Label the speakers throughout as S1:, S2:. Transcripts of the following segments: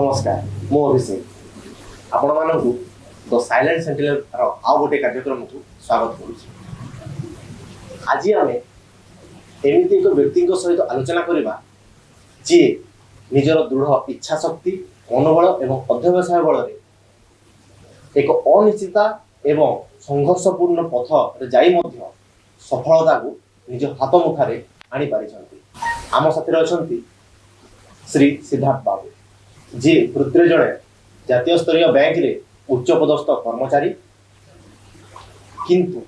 S1: नमस्कार मु अभिषेक आपण मानू द साइलेंट सेंटिनल आउ गोटे कार्यक्रम को स्वागत करुँ। आज आम एमती एक व्यक्ति सहित आलोचना करवा जी निजर दृढ़ इच्छा शक्ति मनोबल एवं अध्यवसाय बल एक अनिश्चिता एवं संघर्षपूर्ण पथ जाई मध्य सफलता को निज हाथ मुठारे आनी पारिछंती। आम साथी अच्छा श्री सिद्धार्थ बाबू जी वृत्ति जड़े जातीय स्तरीय बैंक रे उच्च पदस्थ कर्मचारी किंतु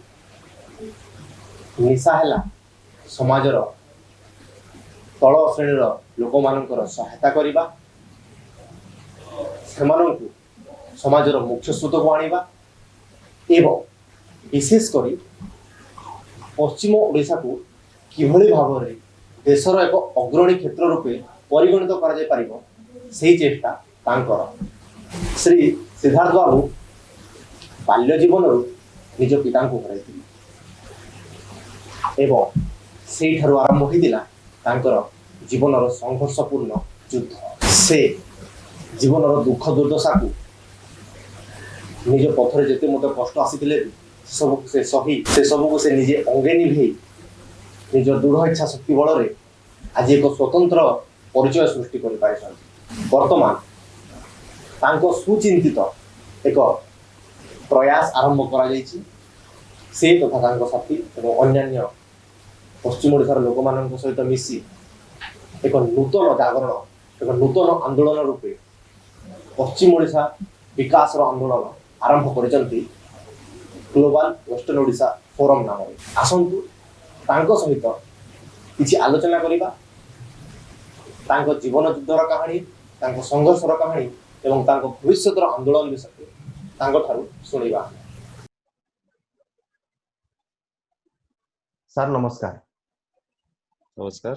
S1: निशा है समाजर तल श्रेणीर लोक मानकर सहायता करने समाजर मुख्य स्रोत को आनिबा एवं विशेषकर पश्चिम ओडिशा को किभली भाव में देशर एक अग्रणी क्षेत्र रूपे परिगणित कर चेष्टा तांकर। श्री सिद्धार्थ बाबू बाल्य जीवन निज पिता को हराई एवं से आरंभ होता जीवन संघर्षपूर्ण युद्ध। से जीवन दुख दुर्दशा को निज पथरे जिते मत कष्ट आसी सब से सही से सब को से निजे अंगे निभे निज दृढ़ इच्छा शक्ति बल रे आज एक स्वतंत्र परिचय सृष्टि कर वर्तमान तांको सुचिंतित एक प्रयास आरंभ करा से तथा तांको साथी एवं अन्य पश्चिम ओडिशार लोक मान सहित मिसी एक नूतन जागरण एक नूतन आंदोलन रूपे पश्चिम ओडिशा विकास आंदोलन आरंभ कर ग्लोबल वेस्टर्न ओडिशा फोरम नाम। आसतु तांको सहित किसी आलोचना करिबा तांको जीवन युद्धर कहानी तांको संघर्षर कहानी एवं तांको भविष्यतर आंदोलन विषय तांको ठारू सुनिबा। सर नमस्कार।
S2: नमस्कार।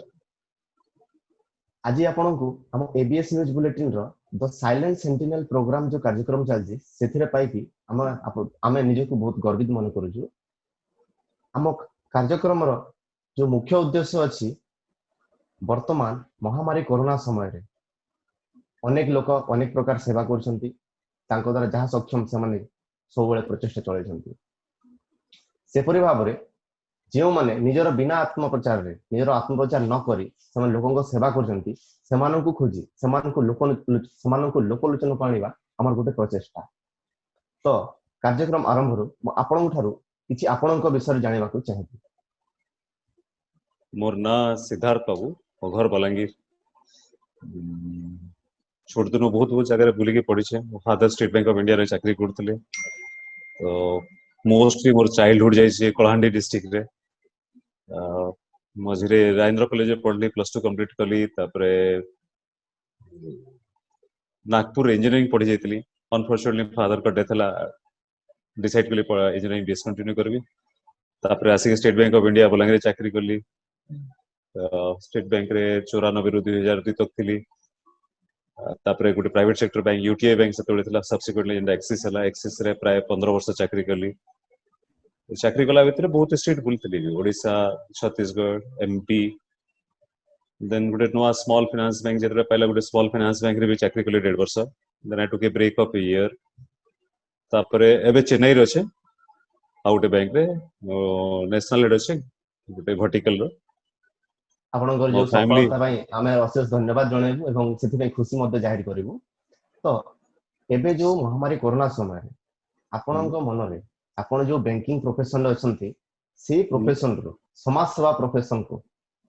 S1: आज आपण को हम एबीएस न्यूज बुलेटिन रो द साइलेंट सेंटिनल प्रोग्राम जो कार्यक्रम चलछि सेथिरे पाई कि आमे निजको बहुत गर्वित मन करूछु। आम कार्यक्रम रो जो मुख्य उद्देश्य अछि वर्तमान महामारी कोरोना समय रे अनेक लोक अनेक प्रकार सेवा करछंती तांको द्वारा जहाँ सक्षम से माने सब बेले प्रचेष्टा चलैछंती। सेपरि भाव रे जो माने निजर बिना आत्मप्रचार रे निजर आत्मप्रचार न करी से लोकों सेवा करछंती सेमानकु खोजी सेमानकु लोकलोचन पाणीबा हमर गोटे प्रचेष्टा। तो कार्यक्रम आरंभ रु आपन ठारू किछि आपनक विषय जानिबा को चाहबी।
S2: मोर ना सिद्धार्थ बाबू मो घर बलांगीर। छोट दिन बहुत बहुत जगह बुलिकी पड़ी छे। मो father state Bank of India रे चाकरी करथिले। तो मोस्टली मोर चाइल्डहुड जाइए कलाहांडी डिस्ट्रिक्ट रे। मझे राजेंद्र कॉलेज पढ़ली +2 कंप्लीट कली तापरे नागपुर इंजीनियरिंग पढ़ी जाइली। अनफॉर्चुनेटली फादर का डेथ हला डिसाइड कली इंजीनियरिंग डिसकंटिन्यू करबी। तापरे आसिक State Bank of India Balangir चाकरी कली। स्टेट बैंक रे 94 रु 2002 तक थी। तापरे गोटे private sector bank UTI bank से सब्सिक्वेंटली एक्सिस हला एक्सिस रे प्राय 15 वर्ष चाकरी कली। चाकरी कला भितर बहुत स्टेट बुलती ओडिशा छत्तीसगढ़ एमपी देन गोटे नुआ स्मॉल फाइनेंस बैंक जेतरे पहला गोटे स्मॉल फाइनेंस बैंक रे भी चाकरी कली 1.5 वर्ष। Then I took a break of a year. तापरे एबे चेन्नई रे छे आ गोटे बैंक रे नेशनल हेड छे गोटे वर्टिकल रो।
S1: आपनकर जो सफलता भाई हमें अशेष धन्यवाद जणेबु एवं सेति पे खुशी मध्य जाहिर करिवु। तो एबे जो महामारी कोरोना समय आपनक मन रे आपण जो बैंकिंग प्रोफेशन रे अछंती से प्रोफेशन रो समाज सेवा प्रोफेशन को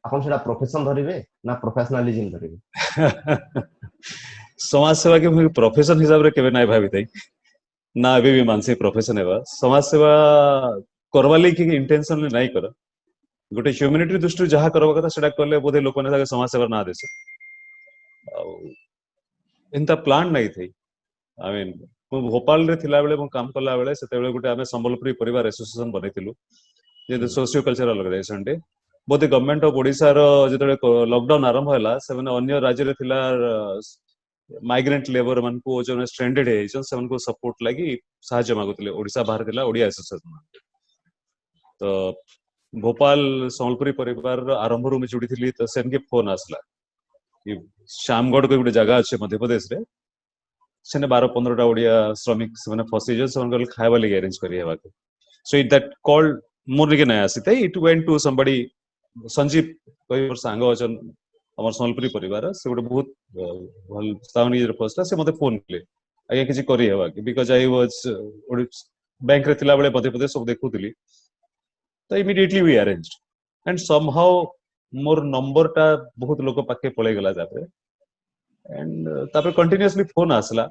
S1: आपण सेटा प्रोफेशन धरिबे ना प्रोफेशनलिज्म धरिबे।
S2: समाज सेवा के प्रोफेशन हिसाब रे केबे नाय भाबी तई ना अभी भी मानसी प्रोफेशन हेबा। समाज सेवा करवाली की इंटेंशन ले नाही कर गोटे ह्यूमैनिटी दृष्टि जहाँ करबा कथा सेटा करले बोधे लोक ने समाज सेवा ना देसे इनता प्लान नहीं थी। आई मीन भोपाल रे थिला बेले काम कला बेले सेते बेले गोटे आमे संबलपुरी परिवार एसोसिएशन बनेतिलु जे सोशियो कल्चरल ऑर्गेनाइजेशन डे बोधे गवर्नमेंट ऑफ ओडिशा रो जेतले लॉकडाउन आरंभ होला से माने अन्य राज्य रे थिला माइग्रेंट लेबर मन को जो स्ट्रेंडेड है से को सपोर्ट लगी सहायता मागुतले ओडिशा बाहर थिला ओडिया एसोसिएशन। तो भोपाल संबलपुरी परिवार आरंभ रू में जुड़ी थी तो सेन के फोन आसला कि श्यामगढ़ को गोटे जगह अच्छे मध्य प्रदेश रे सेने 12-15 ओडिया श्रमिक से फसी जो से खाଇବା लगे अरेंज करी हेबा सो इट दैट कॉल्ड मोर निके ना आसी it went to somebody Sanjeev कोई मोर सांग अछन हमर सोनपुरी परिवार से गोटे बहुत भल साउंड इजर फसला से मते फोन कले आगे किछि करी हेबा कि बिकॉज़ आई वाज बैंक रे थिला बेले पदे पदे सब देखुतली तो immediately we arranged and somehow मोर नंबर टा बहुत लोक पाके पळे गला जाबे एंड तापर कंटिन्यूअसली फोन आसला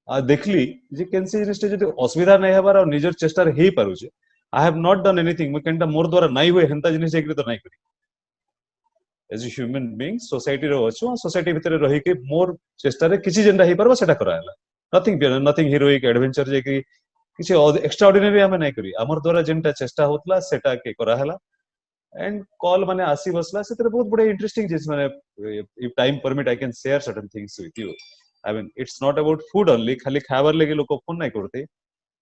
S2: आ देखली जे केनसी जिनिसटे जदि असुविधा नै हेबार और निजर चेष्टा रे हेई पारुचे I have not done anything मैं केनटा मोर द्वारा नै होय हेंता जिनिस एकरी तो नै करी as a human being society रो अछु सोसाइटी भितर रही के मोर चेष्टा रे किछि जेंडा हेई परबो सेटा करा हला नथिंग हीरोइक एडवेंचर जे कि किछि एक्स्ट्रा ऑर्डिनरी हमें नै करी हमर द्वारा जेंटा चेष्टा होतला सेटा के करा हला एंड कॉल माने आसी बसला से बहुत बड़े इंटरेस्टिंग चीज माने if time permit I can share certain things with you I mean it's not about food only खाली खाबार लेके लोक फोन नै करते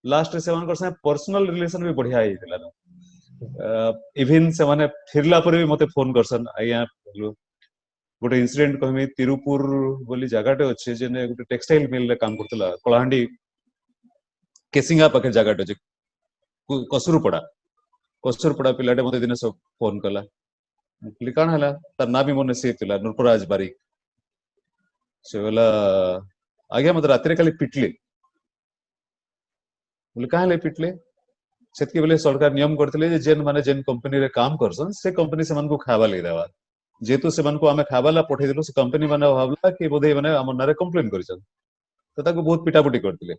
S2: लास्ट रे सेवन कर पर्सनल रिलेशन भी बढ़िया आइतिला ना इवन से माने फिरला पर भी मते फोन करसन आया गोटे इंसिडेंट कहमी तिरुपुर बोली जगाटे अच्छे जे गोटे टेक्सटाइल मिल रे काम करतला कलाहांडी केसिंगा पाखे जगाटे जे कसुरपड़ा पिलाटे मते दिन सब फोन कला काण हला तार ना भी मन से थिला नूरपराज बारिक से बोला आगे मते रात्रि खाली पिटले बोले काहे पिटले सेतके बेले सरकार नियम करथिले जे जेन माने जेन कंपनी रे काम करसन से कंपनी से मन को खावा ले देवा जेतु से मन को आमे खावाला पठे दिलो से कंपनी माने भाबला कि बोधे माने हमर नारे कंप्लेन करिसन तो ताको बहुत पिटापुटी करथिले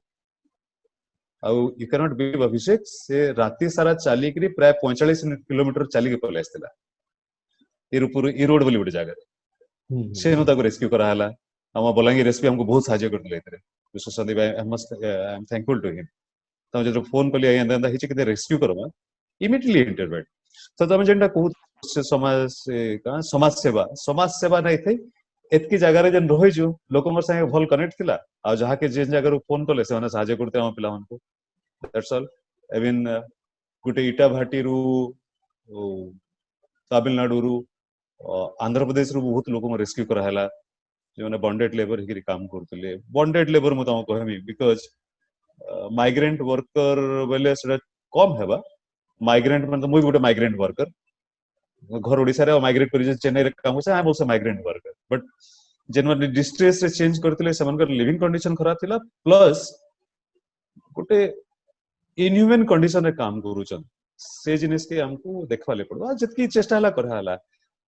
S2: आउ यू कैन नॉट बिलीव अभिषेक से राति सारा चाली करी प्राय 45 किलोमीटर चाली के पले आस्तिला तिरुपुर ई रोड बोली गोटे जगह से नु ताको रेस्क्यू करा हला हम बलांगी रेस्क्यू हमको बहुत सहायता करथिले एतरे विश्व Sandeep I am thankful to him तो जो फोन कली आइ अंदा हिचे के रेस्क्यू करमा इमीडिएटली इंटरवेंट तो तमे जेंटा कहू से समाज सेवा नै थे एतकी जगह रे जन रहि जो लोकमर संगे भल कनेक्ट थिला आ जहा के जे जगह रो फोन कले से माने सहायता करते हम पिला मानको दैट्स ऑल आई मीन गुटे इटा भाटी रु तमिलनाडु रु आंध्र प्रदेश रु बहुत लोक रेस्क्यू करा हला जे माने बॉन्डेड लेबर हिकरी काम करतले बॉन्डेड लेबर मु तम कहमी बिकॉज़ माइग्रेंट वर्कर बेले सेटा कम हेबा माइग्रेंट मतलब मुई गोटे माइग्रेंट वर्कर घर ओडिसा रे माइग्रेट करि चेन्नई रे काम होसे I am also migrant worker but जेन माने डिस्ट्रेस रे चेंज करथिले सेमनकर लिविंग कंडीशन खराब थिला प्लस गोटे इनह्यूमन कंडीशन रे काम करूछन से जिनिस के हमको देखवाले पड़बा जतकी चेष्टा हला करहा हला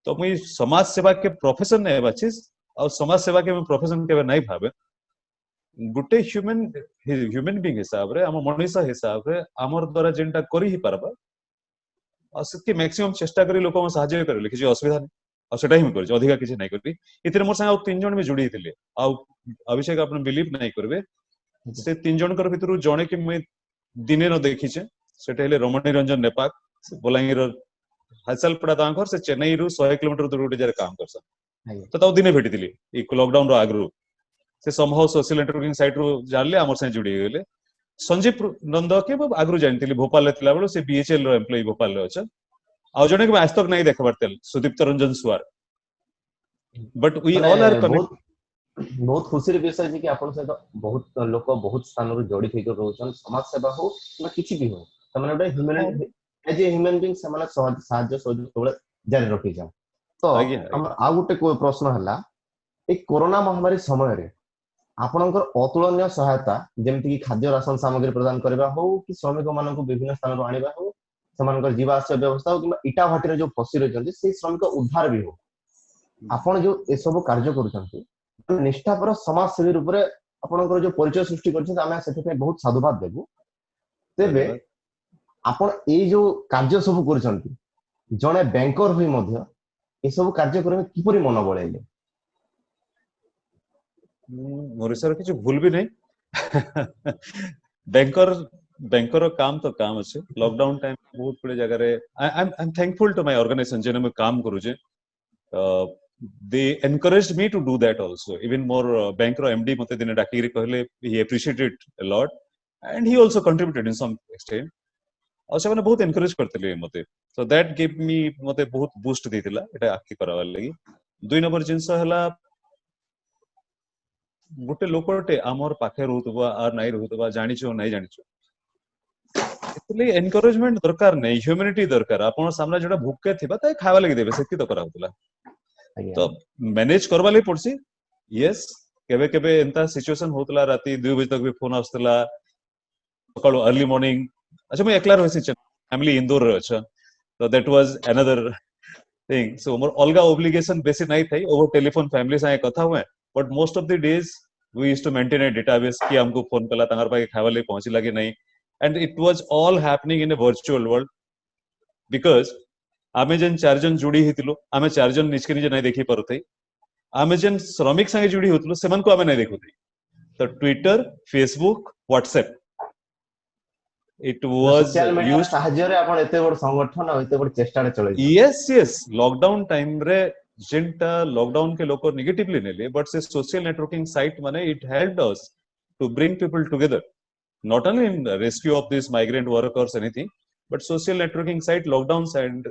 S2: तो मुई समाज सेवा के प्रोफेशन नै बाचिस और समाज सेवा के प्रोफेशन के नै भाबे गुटे ह्यूमन बीइंग हिसाब रे हम मनुष्य हिसाब रे हमर द्वारा जेंटा करी ही परबा और सके मैक्सिमम चेष्टा करी लोक सहायता करे किछि असुविधा नै और सेटा ही कर अधिका किछि नै करबी इतरे मोर संग 3 जण में जुड़ी थिले आ अभिषेक अपन बिलीव नै करबे से 3 जण कर भितरु जणे कि मैं दिने न देखि छे सेटा हेले रमणी रंजन नेपाक बोलांगीर हासलपड़ा तांकर से चेन्नई रु 100 किलोमीटर दूर उठे जारे काम करसन तो ताऊ दिने भेटिथिली ई लॉकडाउन रो आगरु से समहाउ सोशल नेटवर्किंग साइट रो जानले हमर से जुड़ी गेले संजीव नंद के आगरु जानथिली भोपाल ले थिला बेलो से बीएचएल रो एम्प्लॉय भोपाल ले अछन आ जने के आज तक नहीं देखबार तेल Sudipta Ranjan Suar but we all are connect
S1: बहुत खुशी विषय जे कि आपन से बहुत लोक बहुत स्थान रो जड़ित होकर रहउछन समाज सेवा हो ना किछि भी हो त माने human as a human being से माने साहाय्य सहयोग तोले जारी रखि जा तो हम आ गुटे को प्रश्न हला ए कोरोना महामारी समय रे आपनकर अतुलनीय सहायता जेमति कि खाद्य राशन सामग्री प्रदान करबा हो कि श्रमिक मानन को विभिन्न स्थान रो आनिबा हो समानकर जीवाश्रय व्यवस्था हो कि इटा भाटी रे जो फसी रहचंती से श्रमिक उद्धार भी हो आपण जो ए सब कार्य करूचंती निष्ठापर समाज सेवी रूप रे आपनकर जो परिचय सृष्टि करछन आमे सेते पे बहुत साधुवाद देबु तेबे आपण ए जो कार्य सब करूचंती जने बैंकर होई मध्य ए सब कार्य करे किपरि मन बळैले
S2: मोर सर किछ भूल भी नहीं बैंकर काम तो काम अच्छे लॉकडाउन टाइम बहुत बड़े जगह रे I am thankful to my organization जेने में काम करू जे they encouraged me to do that also even more bank ro md mate dine डाकी कहले he appreciated a lot and he also contributed in some extent और से माने बहुत encourage करतले मते so that gave me मते बहुत बूस्ट देतिला एटा आखि करावा लागि दुई नंबर जिंस हला गोटे लोकटे आमर पाखे रहउतबा आर नाही रहउतबा जानिछो नाही जानिछो इसलिए एनकरेजमेंट दरकार नहीं ह्यूमैनिटी दरकार आपण सामने जोटा भूखे थिबा ताई खावा लागि देबे सेति तो कराउतला
S3: ଆଜ୍ଞା
S2: तो मैनेज करवा लागि पड़सी यस केबे केबे एंता सिचुएशन होतला राती 2 बजे तक भी फोन आस्तला सकाळ अर्ली मॉर्निंग अच्छा मैं एकला रहसी फैमिली इंदौर रे अच्छा तो that was another thing so more अलगा ऑब्लिगेशन बेसी नाही थाई ओवर टेलीफोन फैमिली साए कथा हुए but most of the days we used to maintain a database कि हमको फोन कला तंगर पाके खावा लागि पहुंची लागे नहीं and it was all happening in a virtual world because आमे जन चार जन जुड़ी हितिलो आमे चार जन निजके निजे नहीं देखि पारुथै आमे जन श्रमिक संगे जुड़ी होतलो सेमान को आमे नहीं देखुथै तो Twitter Facebook WhatsApp it was
S3: social media
S2: used
S3: साहाय्य रे आपण एते बड़ संगठन और एते बड़ चेष्टा रे चलै
S2: yes लॉकडाउन टाइम रे जेंटा लॉकडाउन के लोक नेगेटिवली नेले बट से सोशल नेटवर्किंग साइट माने it helped us to bring people together not only in the rescue of these migrant workers anything but social networking site lockdown side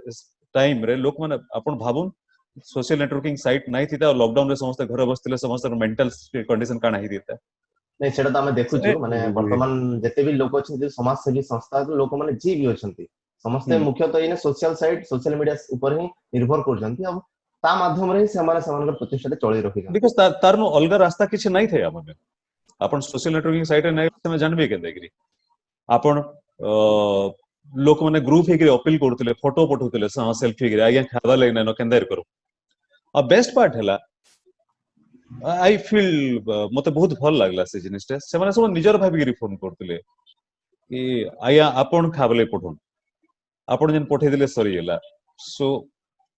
S2: time रे लोक माने आपण भाबुन सोशल नेटवर्किंग साइट नाही थिता lockdown रे समस्त घर बसतिले समस्त मेंटल कंडीशन काना ही देता
S3: नहीं सेटा तो हम देखुछु माने वर्तमान जते भी लोक अछि जे समाज सेवी संस्था लोक माने जी भी अछंती समस्त मुख्यतः इने सोशल साइट सोशल मीडिया ऊपर ही निर्भर करजंती अब ता माध्यम रे से हमारे समान प्रतिष्ठा चली रखि
S2: बिकॉज़ तार नो अलगा रास्ता किछ नाही थे हमने आपण सोशल नेटवर्किंग साइट रे नाही तमे जानबे के देखरी आपण लोक माने ग्रुप हेकरी अपील करथले फोटो पठौथले सेल्फी गिरे आगे खावा लेना न केंदार करो आ बेस्ट पार्ट हला आई फील मते बहुत भल लागला से जिनिसटा से माने सब निजर भाबी गिरी फोन करथले कि आया आपण खाबले पठोन आपण जन पठै दिले सरी गेला so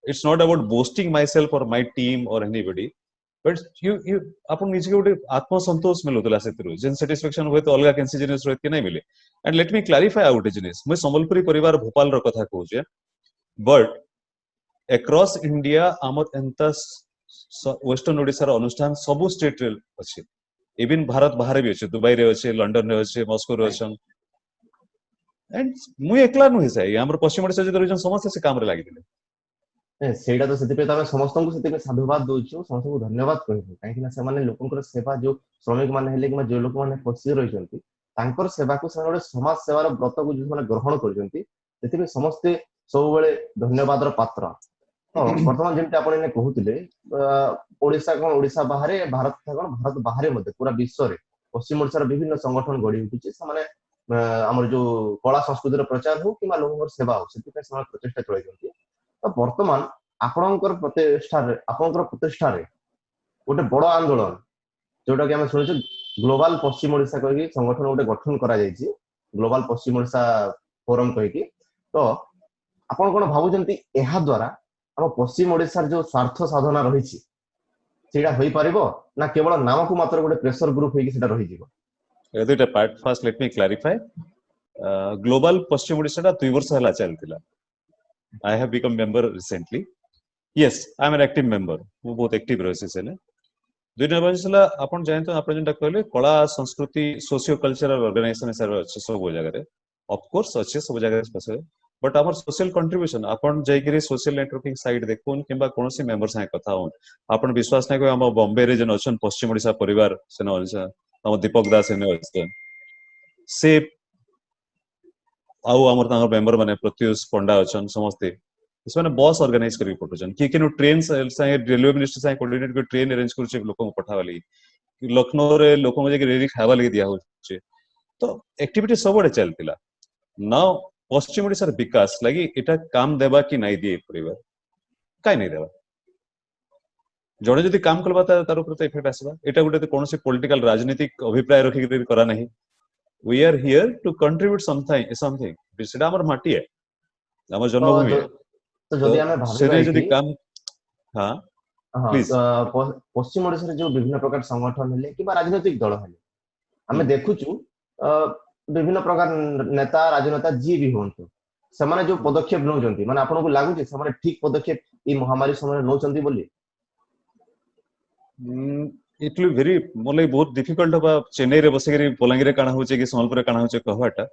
S2: it's not about boasting my self और माय टीम और एनीबॉडी बट यू अपन निजे गोटे आत्मसंतोष मिलुतला सेतिरु जेन सैटिस्फैक्शन होय तो अलगा कैंसी जिनिस रहत के नहीं मिले and let me clarify out जिनिस मैं संबलपुरी परिवार भोपाल रो कथा कहूचे बट अक्रॉस इंडिया आमर एंता वेस्टर्न ओडिसा रो अनुष्ठान सब स्टेट रे अछि इवन भारत बाहर भी अछि दुबई रे अछि लंडन रे अछि मॉस्को रे अछि एंड मुई एकला नु हिसाई हमर पश्चिम ओडिसा जे रिजन समस्त से काम रे लागि दिले
S3: सेटा तो सेति पे तमे समस्त को सेति पे साधुवाद दोछु समस्त को धन्यवाद कहबो काहे कि से माने लोकन सेवा जो श्रमिक माने हेले कि जो लोक माने फसी रहिसंती तांकर सेवा को से समाज सेवार व्रत को जो माने ग्रहण करजंती सेति पे समस्त सब बेले धन्यवाद रो पात्र तो वर्तमान जेमते आपण ने कहउतिले ओडिसा बाहर भारत भारत बाहर मध्ये पूरा विश्व रे पश्चिम ओडिसा विभिन्न संगठन गढ़ी उठिछि से हमर जो कला संस्कृतिर प्रचार हो कि लोकर सेवा हो सेति पे समाज प्रचेष्टा चलै जंती तो वर्तमान आपणकर प्रतिष्ठा रे गोटे बड़ आंदोलन जोटा कि हम सुनिछु ग्लोबल पश्चिम ओडिसा कहि संगठन गोटे गठन करा जायछि ग्लोबल पश्चिम ओडिसा फोरम कहि तो आपण कोन भाबुचंती एहा द्वारा हम पश्चिम ओडिसा जो स्वार्थ साधना रहिछि सेटा होई परिबो ना केवल नाम को मात्र गोटे प्रेशर ग्रुप होई कि सेटा रहि जिवो
S2: एदिटा part first let me clarify global Paschim Odisha ता 2 वर्ष हला चलतिला I have become member recently. Yes, I am an active member. वो बहुत एक्टिव रहे से ने 2022 आपण जाय तो आपण जंटा कहले कला संस्कृति सोशियो कल्चरल ऑर्गेनाइजेशन सर अच्छे सब जगह रे ऑफ कोर्स अच्छे सब जगह special but our social contribution आपण जाय के सोशल नेटवर्किंग साइट देखोन किबा कोनोसी मेंबर साय कथा होन आपण विश्वास नै को हम बॉम्बे रे जन अछन पश्चिम ओडिसा परिवार सेन ओडिसा हम दीपक दास ने से आउ हमर तांगर मेंबर माने प्रत्युष पंडा अछन समस्ते इसमें बस ऑर्गेनाइज करी पठोचन कि किनो ट्रेन से रेलवे मिनिस्टर से कोऑर्डिनेट कर ट्रेन अरेंज कर लोक को पठावाली लखनऊ रे लोक मजे के रेडी खावा लगे दिया होचे तो एक्टिविटी सबडे चलतिला नाउ पश्चिम ओडिसा रे विकास लागि एटा काम देबा कि नाही दिए परिवार काई नहीं देबा जड़े जदि काम करबा तार ऊपर तो इफेक्ट आसबा एटा गुटे कोनोसी पॉलिटिकल राजनीतिक अभिप्राय रखि के करा नहीं we are here to contribute something बिसडा हमर माटी है हमर जन्मभूमि है
S3: तो जदि हमें भाबे
S2: जदि काम हां प्लीज
S3: पश्चिम ओडिसा रे जो विभिन्न प्रकार संगठन हेले कि राजनीतिक दल हेले हमें देखुछु विभिन्न प्रकार नेता राजनेता जी भी होंतु समाने जो पदक्षेप नौजंती माने आपन को लागु जे समाने ठीक पदक्षेप ई महामारी समय नौचंती बोली
S2: इट विल वेरी मोले बहुत डिफिकल्ट होबा चेन्नई रे बसेगरी पोलांगी रे काना होचे कि सोनपुर रे काना होचे कहवाटा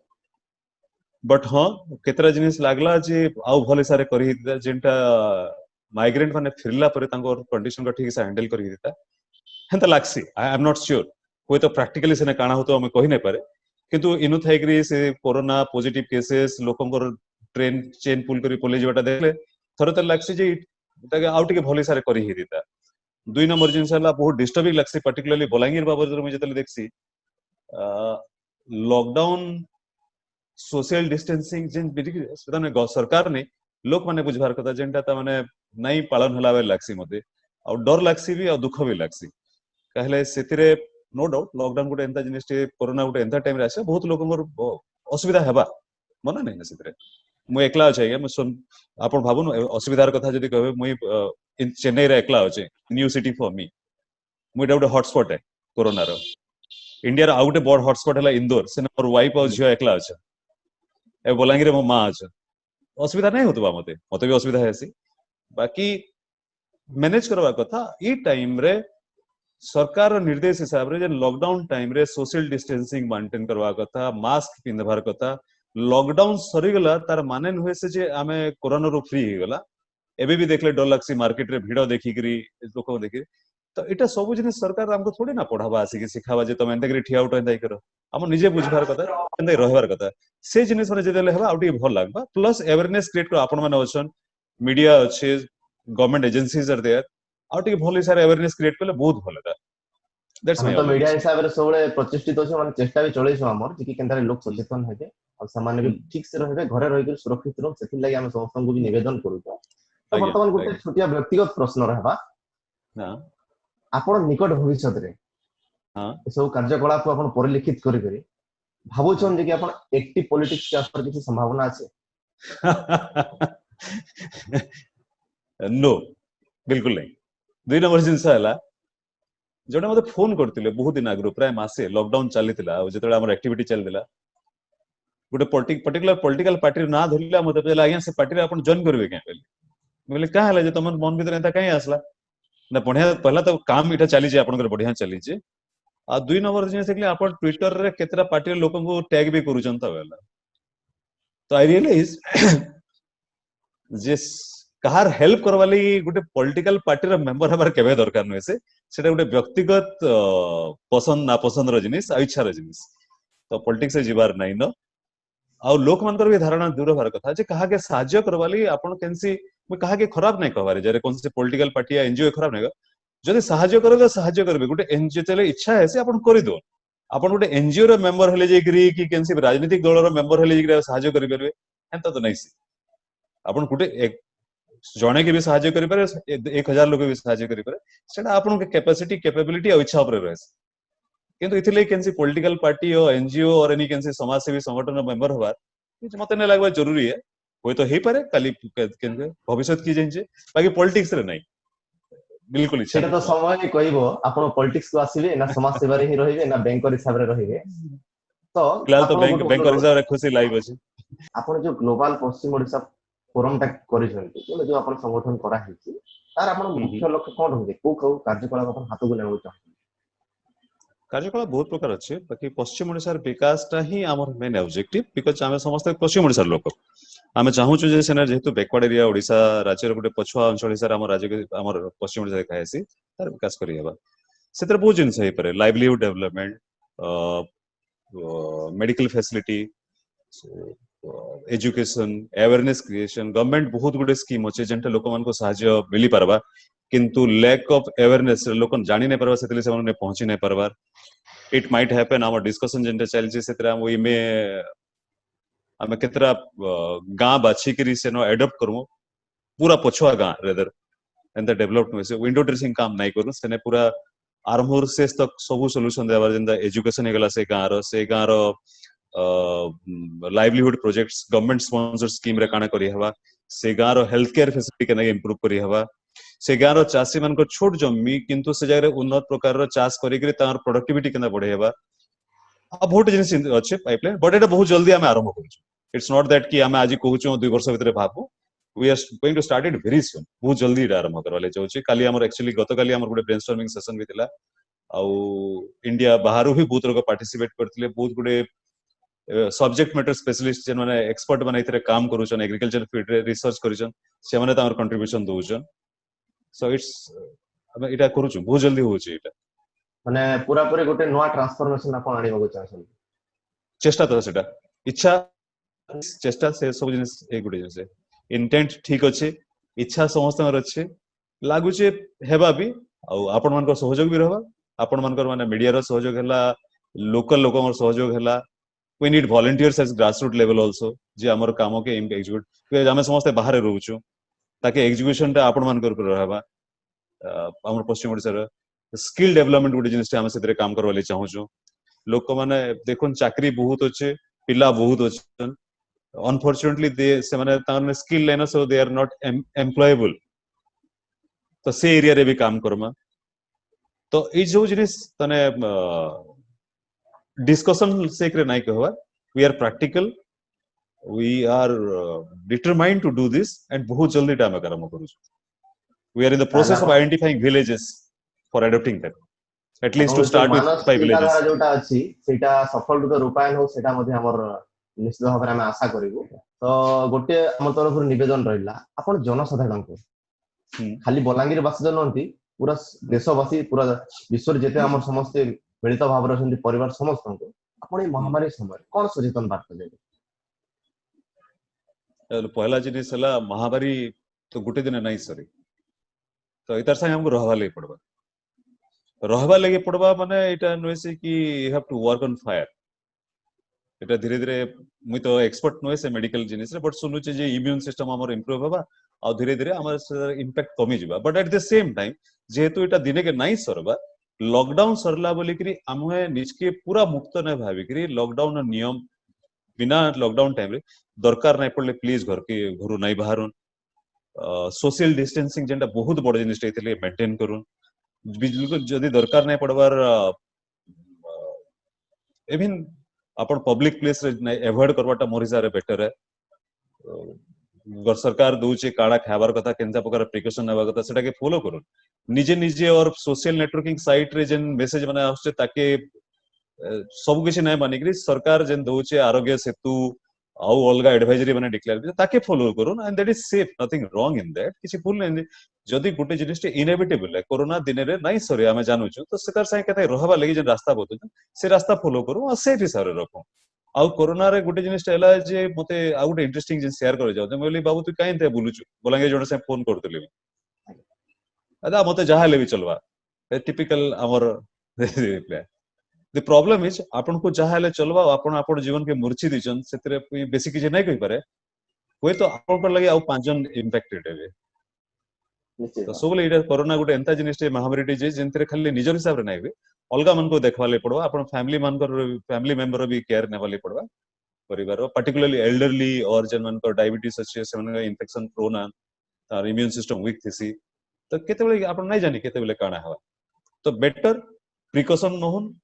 S2: बट हां केतरा जिनिस लागला जे आउ भले सारे करी जेंटा माइग्रेंट माने फिरला परे तांको कंडीशन को ठीक से हैंडल करी दिता हेंता लागसी आई एम नॉट श्योर कोई तो प्रैक्टिकली सेने काना हो तो हमें कहि नै पारे किंतु इनु थाइकरी से कोरोना पॉजिटिव केसेस लोकंकर ट्रेन चेन पुल करी पले जेटा देखले थरे त लागसी जे ताके आउट के भली सारे करी ही दिता दुई नंबर जिनस हला बहुत डिस्टर्बिंग लागसी पर्टिकुलरली बलांगीर बाबर मुझे जतले देखसी लॉकडाउन सोशल डिस्टेंसिंग जेन बिटिक सरकार ने लोक माने बुझबार कथा जेनटा ता माने नहीं पालन हला बे लागसी मते आ डर लागसी भी आ दुख भी लागसी कहले सेतिरे नो डाउट लॉकडाउन गोटे एंता जिनिस कोरोना गोटे एंता टाइम रे आसे बहुत लोकंकर असुविधा हेबा मना नहीं सेतिरे मु एकला अछि या आपण भाबुन असुविधार कथा जदी कहबे मुई चेन्नई रे एकला अछि न्यू सिटी फॉर मी मु एटा गोटे हॉटस्पॉट है कोरोना रो इंडिया रो आउटे बड़ हॉटस्पॉट हला इंदौर से मोर वाइफ और झियो एकला अछि ए बलांगीर मो मां अछि असुविधा नहीं होतबा मते मते भी असुविधा हेसी बाकी मैनेज करवा कथा ई टाइम रे सरकार रो निर्देश हिसाब रे जे लॉकडाउन टाइम रे सोशल डिस्टेंसिंग मेंटेन करवा कथा मास्क पिंधबार कथा लॉकडाउन सरी गला तार माने न होय से जे आमे कोरोना रो फ्री हो गला एबे भी देखले डर लागसी मार्केट रे भीड़ देखि करी लोक देखि तो एटा सब जिन सरकार हमको थोड़ी ना पढ़ावा आसी कि सिखावा जे तुम एंते करी ठिया उठ एंते करो हम निजे बुझबार कथा एंते रहबार कथा से जिनिस माने जेदेले हेबा आउटी भल लागबा प्लस अवेयरनेस क्रिएट कर आपण माने अछन मीडिया अछि गवर्नमेंट एजेंसीज आर देयर आउटी भल सारे अवेयरनेस क्रिएट करले बहुत भल है दैट्स
S3: हम
S2: माय
S3: तो मीडिया हिसाब रे सबले प्रचेष्टित अछि माने चेष्टा भी चलैछ हमर जे कि केनतारे लोक सचेतन हेबे और सामान्य भी ठीक से रहबे घरे रहि के सुरक्षित रह सेति लागि हम समस्त को भी निवेदन करू तो वर्तमान गोटे छोटिया व्यक्तिगत प्रश्न रहबा
S2: हां
S3: आपण निकट भविष्य रे
S2: हां
S3: सब कार्यकलाप को आपण परिलिखित करि करि भाबुछन जे कि आपण एक्टिव पॉलिटिक्स के आसपास किसी संभावना আছে
S2: नो बिल्कुल नहीं दुई नंबर जिनस हला जोटा मते फोन करतिले बहुत दिन आगु प्राय मासे लॉकडाउन चलीतिला जेतले हमर एक्टिविटी चलतिला गोटे पर्टिकुलर पॉलिटिकल पार्टी ना धरिला मते पहला आज्ञा से पार्टी रे आपण जॉइन करबे के पहले बोले का हला जे तमन मन भीतर एता काई आसला ना बढ़िया पहला तो काम इटा चली जे आपण बढ़िया चली जे आ दुई नंबर जिनिस देखले आपण ट्विटर रे केतरा पार्टी रे लोकन को टैग भी करूचन ता बेला तो आई रियलाइज जे कहार हेल्प करवाली गोटे पॉलिटिकल पार्टी रो मेंबर हमार केबे दरकार नय से सेटा गोटे व्यक्तिगत पसंद ना पसंद रो जिनिस आ इच्छा रो जिनिस तो पॉलिटिक्स से जीवार नाही न आ लोक मानकर भी धारणा दूर होबार कथा जे कहा के साहाय्य करवाली आपण केनसी मैं कहा के खराब नहीं कहबारे जरे कोन से पॉलिटिकल पार्टी या एनजीओ खराब नहीं जदि साहाय्य करे तो साहाय्य करबे गोटे एनजीओ चले इच्छा है से आपण करि दो आपण गोटे एनजीओ रो मेंबर हेले जे करी कि केनसी राजनीतिक दल रो मेंबर हेले जे साहाय्य करि परबे एंता तो नहीं सी आपण गोटे एक जणे के भी साहाय्य करि पारे 1000 लोक भी साहाय्य करि पारे सेटा आपण के कैपेसिटी कैपेबिलिटी और इच्छा ऊपर रहस किंतु इथिले केनसी पॉलिटिकल पार्टी और एनजीओ और एनी केनसी समाज सेवी संगठन मेंबर होबार मते नै लागबा जरूरी है कोई तो हे पारे काली भविष्य की जेंजे बाकी पॉलिटिक्स रे नहीं बिल्कुल इच्छा
S3: सेटा तो समय ही कहबो आपण पॉलिटिक्स को आसीबे ना समाज सेवा रे ही रहिबे ना बैंकर हिसाब रे रहिबे तो
S2: फिलहाल तो बैंकर हिसाब रे खुशी लाइव अछि
S3: आपण जो ग्लोबल पश्चिम ओडिसा फोरम टा करिसंती कि जो आपण संगठन करा हिची तार आपण मुख्य लक्ष्य कोन रहबे को कार्यकलाप आपण हाथ को लेबो चाहते
S2: कार्यकलाप बहुत प्रकार अच्छे बाकी पश्चिम ओडिशार विकासटा ही आमर मेन ऑब्जेक्टिव बिकॉज आमे समस्त पश्चिम ओडिशार लोक आमे चाहूछु जे सेना जेहेतु बैकवर्ड एरिया ओडिशा राज्यर गोटे पछुआ अंचल हिसाब आम राज्य आमर पश्चिम ओडिशा देखा हेसी तार विकास करि हेबा सेतर बहुत जिनस हे पारे livelihood development medical facility education awareness creation government बहुत गुडे स्कीम अच्छे जेंटा लोक मान को सहायता मिली पारबा किंतु लैक ऑफ अवेयरनेस लोक जानि नै परबा सेतले से माने पहुंची नै परबार it might happen our discussion जेंटा चलछि सेतरा ओइ में आमे केतरा गां बाछि करी सेनो एडॉप्ट करमु पूरा पछुआ गां रेदर एंड द डेवलप्ड में से विंडो ड्रेसिंग काम नै करू सेने पूरा आरंभ से तक सब सॉल्यूशन देबार जेंदा एजुकेशन हे गला से गां रो livelihood projects government sponsor scheme रे काना करी हवा से गां रो हेल्थ केयर फैसिलिटी केना इंप्रूव करी हवा से गां रो चासी मान को छोट जमी किंतु से जगह उन्नत प्रकार रो चाष करी करी तार प्रोडक्टिविटी केना बढ़े हवा आ बहुत जिनिस अच्छे पाइपलाइन बट एटा बहुत जल्दी आमे आरंभ करू इट्स नॉट दैट कि आमे आज कहूछु 2 वर्ष भीतर भाबू we are going to start it very soon बहुत जल्दी एटा आरंभ करवाले जाउची काली हमर एक्चुअली गतकाली हमर गुडे ब्रेनस्टॉर्मिंग सेशन भी थिला आ इंडिया बाहरु भी बहुत लोग पार्टिसिपेट करथिले बहुत गुडे सब्जेक्ट मैटर स्पेशलिस्ट जेन माने एक्सपर्ट माने इतरे काम करूछन एग्रीकल्चर फील्ड रे रिसर्च करूछन से माने तार कंट्रीब्यूशन दोउछन सो इट्स एटा करूछु बहुत जल्दी होउची एटा
S3: ମାନେ पूरा पूरी गोटे नुआ ट्रांसफॉर्मेशन आपण आनिबाकू चाहछन
S2: चेष्टा तो सेटा इच्छा चेष्टा से सब जिनिस एक गुटे जिनिस इंटेंट ठीक अच्छे इच्छा समस्त अच्छे लागुचे हेबा भी आपण मान सहयोग भी रहबा आपण मान माने मीडिया रो सहयोग हैला लोकल लोक सहयोग हैला we need volunteers as grassroot level also जे हमर काम के एग्जीक्यूट हम समस्त बाहर रहउछु ताकि एग्जीक्यूशन ता आपण मान कर रहबा हमर पश्चिम ओडिसा रो स्किल डेवलपमेंट गुटे जिनिस हम सेतरे काम करवाले चाहूछु लोक माने देखुन चाकरी बहुत अच्छे पिला बहुत अच्छे अनफॉर्चुनेटली दे से माने ताने स्किल लेना सो दे आर नॉट एम्प्लॉयबल तो से एरिया रे भी काम करमा तो ई जो जिनिस तने डिस्कशन से करे नाही कहवा we are practical we are determined to do this and बहुत जल्दी टाइम करम करू we are in the process of identifying villages for adopting that at least to start with 5 villages
S3: जोटा अछि सेटा सफल रूप रूपायन हो सेटा मध्ये हमर निश्चित भाव में आशा करिवु तो गोटे हम तरफ निवेदन रहिला आपण जनसाधारण को खाली बलांगीर बासी जनंती पूरा देशवासी पूरा विश्व जेते हमर समस्त मिलित भाव रहନ୍ତି परिवार समस्त को आपण ए महामारी समय कोन सचेतन बात देबे
S2: पहला जिनिस हला महामारी तो गुटे दिन नहीं सरी तो इतार संग हमको रहवा ले पड़बा रहवा लगे पड़बा माने एटा नोसे कि you have to work on fire एटा धीरे धीरे मुई तो एक्सपर्ट नोए से मेडिकल जिनिस रे बट सुनु जे इम्यून सिस्टम हमर इंप्रूव होबा आ धीरे धीरे हमर इंपैक्ट कमी जिबा but at the same time जेहेतु एटा दिने के नहीं सरबा लॉकडाउन सरला बोली करी हमहे निजके पूरा मुक्त न भाबी करी लॉकडाउन नियम बिना लॉकडाउन टाइम रे दरकार नहीं पड़ले प्लीज घर के घरु नहीं बाहरन सोशल डिस्टेंसिंग जेंटा बहुत बड़ जिनिस टेले मेंटेन करूं बिल्कुल जदी दरकार नहीं पड़बार इवन अपन पब्लिक प्लेस रे अवॉइड करवाटा मोर हिसाब रे बेटर है सरकार दूचे काड़ा खाबार कथा केनजा प्रकार प्रिकॉशन नेबा कथा सेटा के फॉलो करूं निजे निजे और सोशल नेटवर्किंग साइट रे जेन मेसेज माने आछे ताके सब किछि नै मानि करी सरकार जेन दोचे आरोग्य सेतु आउ अलगा एडवाइजरी माने डिक्लेयर ताके फॉलो करूं and that is safe nothing wrong in that किछि भूल नै जदी गुटे जिनिस इनेविटेबल है कोरोना दिन रे नहीं सरे हमें जानू छु तो सेकर साइ कते रहबा लागि जे रास्ता बतु से रास्ता फॉलो करूं और सेफ हिसाब रे रखूं आउ कोरोना रे गुटे जिनिस हला जे मते आ गुटे इंटरेस्टिंग जिन शेयर कर जाउ जे बोली बाबू तू काई ते बुलुछु बोलांगे जोने से फोन करतली अदा मते जहा ले भी चलवा टिपिकल हमर रिप्लाई द प्रॉब्लम इज आपन को जहा ले चलवा आपन आपन जीवन के मूर्छी दिचन सेतरे बेसी किछ नै कहि पारे कोई तो आपन पर लगे आ पांच जन इंपैक्टेड है तो सबले इडा कोरोना गुटे एंता जिनिस महामारी जे जेंतरे खाली निजर हिसाब रे नै अलगा मन को देखवाले पड़वा अपन फैमिली मन को फैमिली मेंबर भी केयर नेवाले पड़वा परिवार पर्टिकुलरली एल्डरली और जन मन को डायबिटीज अच्छे से मन इन्फेक्शन प्रोन तार इम्यून सिस्टम वीक थिसी तो केते बेले अपन नै जानि केते बेले काना हवा तो बेटर प्रिकॉशन नहुन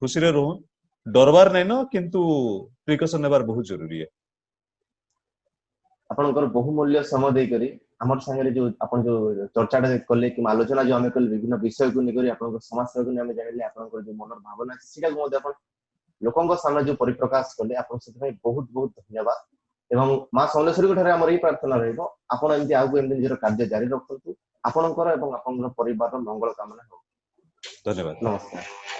S2: खुशी रे रहन डरबार नै न किंतु प्रिकॉशन नेबार बहुत जरूरी है
S3: आपनकर बहुमूल्य समय दे करी हमर संगे जो अपन जो चर्चाटा करले कि आलोचना जो हमें कल विभिन्न विषय को लेकर आपन समाज सेवा को हमें जानले आपन जो मनर भावना सिका को मते अपन लोकन को सामने जो परिप्रकाश करले आपन से बहुत बहुत धन्यवाद एवं मां सोनेश्वरी को ठरे हमर ई प्रार्थना रहइबो आपन एंती आगु एंती निजर कार्य जारी रखतु आपनकर एवं आपनकर परिवार मंगल कामना हो
S2: धन्यवाद
S3: नमस्कार।